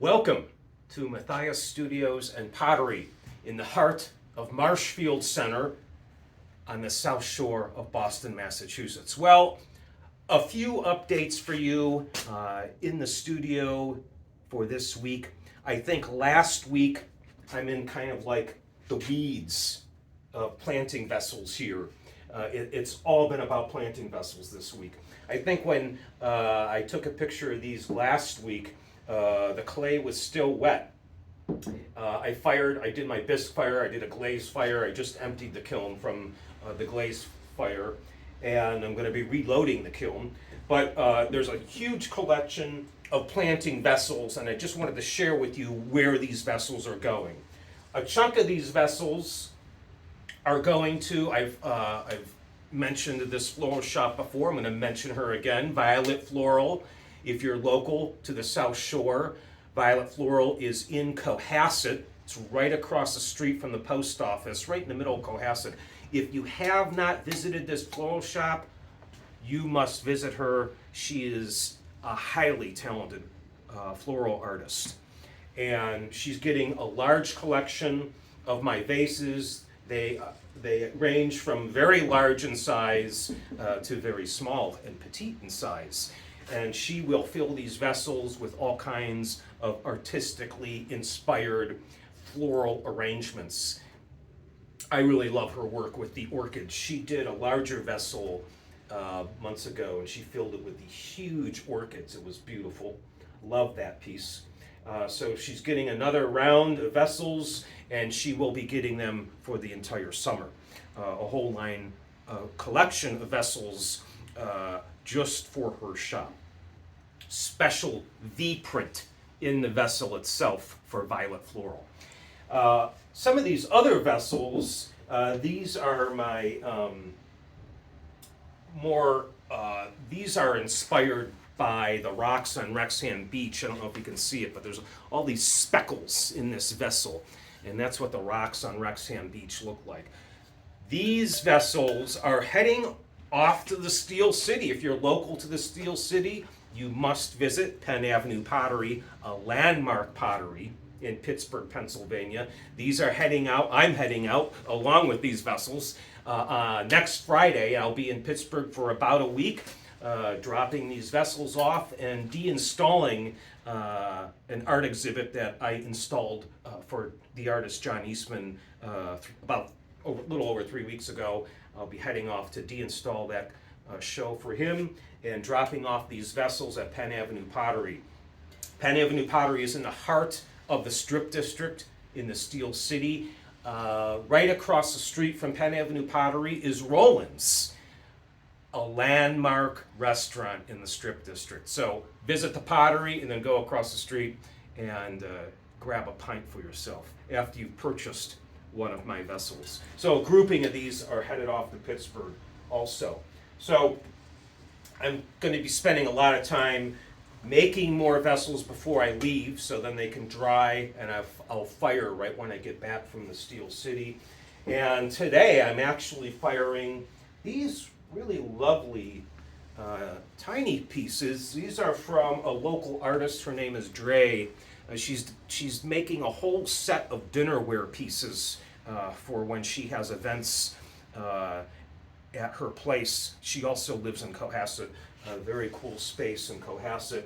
Welcome to Matthias Studios and Pottery in the heart of Marshfield Center on the South Shore of Boston, Massachusetts. Well, a few updates for you in the studio for this week. I think last week I'm in kind of like the weeds of planting vessels here. It's all been about planting vessels this week. I think when I took a picture of these last week, the clay was still wet. I did my bisque fire, I did a glaze fire, I just emptied the kiln from the glaze fire, and I'm going to be reloading the kiln. But there's a huge collection of planting vessels, and I just wanted to share with you where these vessels are going. A chunk of these vessels are going to, I've mentioned this floral shop before, I'm going to mention her again, Violet Floral. If you're local to the South Shore, Violet Floral is in Cohasset. It's right across the street from the post office, right in the middle of Cohasset. If you have not visited this floral shop, you must visit her. She is a highly talented floral artist. And she's getting a large collection of my vases. They range from very large in size to very small and petite in size. And she will fill these vessels with all kinds of artistically inspired floral arrangements. I really love her work with the orchids. She did a larger vessel months ago, and she filled it with these huge orchids. It was beautiful. Love that piece. So she's getting another round of vessels, and she will be getting them for the entire summer. A whole line collection of vessels just for her shop. Special V-print in the vessel itself for Violet Floral. Some of these other vessels, these are my these are inspired by the rocks on Wrexham Beach. I don't know if you can see it, but there's all these speckles in this vessel, and that's what the rocks on Wrexham Beach look like. These vessels are heading off to the Steel City. If you're local to the Steel City, you must visit Penn Avenue Pottery, a landmark pottery in Pittsburgh, Pennsylvania. These are heading out, I'm heading out along with these vessels. Next Friday, I'll be in Pittsburgh for about a week, dropping these vessels off and deinstalling an art exhibit that I installed for the artist John Eastman about a little over 3 weeks ago. I'll be heading off to deinstall that show for him and dropping off these vessels at Penn Avenue Pottery. Penn Avenue Pottery is in the heart of the Strip District in the Steel City. Right across the street from Penn Avenue Pottery is Roland's, a landmark restaurant in the Strip District. So visit the pottery and then go across the street and grab a pint for yourself after you've purchased one of my vessels. So a grouping of these are headed off to Pittsburgh also. So I'm going to be spending a lot of time making more vessels before I leave, so then they can dry and I'll fire right when I get back from the Steel City. And today I'm actually firing these really lovely tiny pieces. These are from a local artist. Her name is Dre. She's making a whole set of dinnerware pieces for when she has events at her place. She also lives in Cohasset, a very cool space in Cohasset.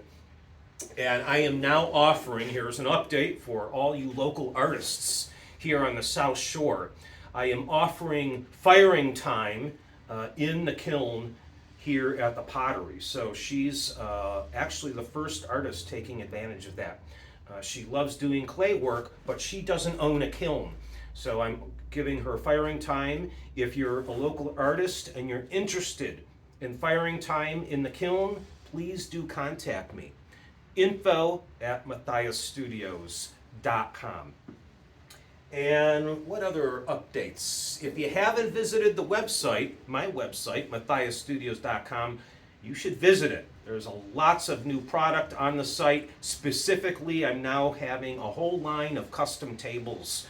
And I am now offering, here's an update for all you local artists here on the South Shore. I am offering firing time in the kiln here at the pottery. So she's actually the first artist taking advantage of that. She loves doing clay work, but she doesn't own a kiln. So I'm giving her firing time. If you're a local artist and you're interested in firing time in the kiln, please do contact me. info@MatthiasStudios.com. And what other updates? If you haven't visited the website, my website, MatthiasStudios.com, you should visit it. There's lots of new product on the site. Specifically, I'm now having a whole line of custom tables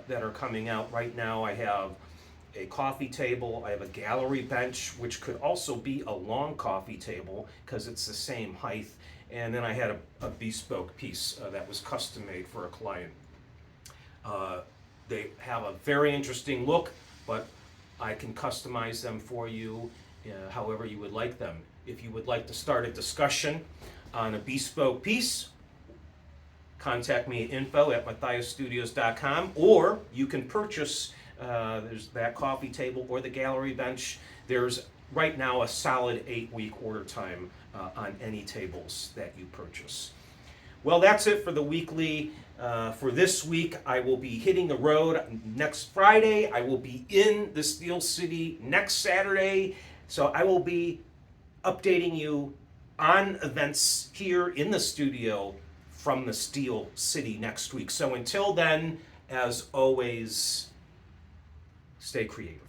that are coming out right now. I have a coffee table, I have a gallery bench, which could also be a long coffee table because it's the same height. And then I had a bespoke piece that was custom made for a client. They have a very interesting look, but I can customize them for you however you would like them. If you would like to start a discussion on a bespoke piece, contact me at info@matthiasstudios.com, or you can purchase there's that coffee table or the gallery bench. There's right now a solid 8-week order time on any tables that you purchase. Well, that's it for the weekly. For this week, I will be hitting the road next Friday. I will be in the Steel City next Saturday. So I will be updating you on events here in the studio from the Steel City next week. So until then, as always, stay creative.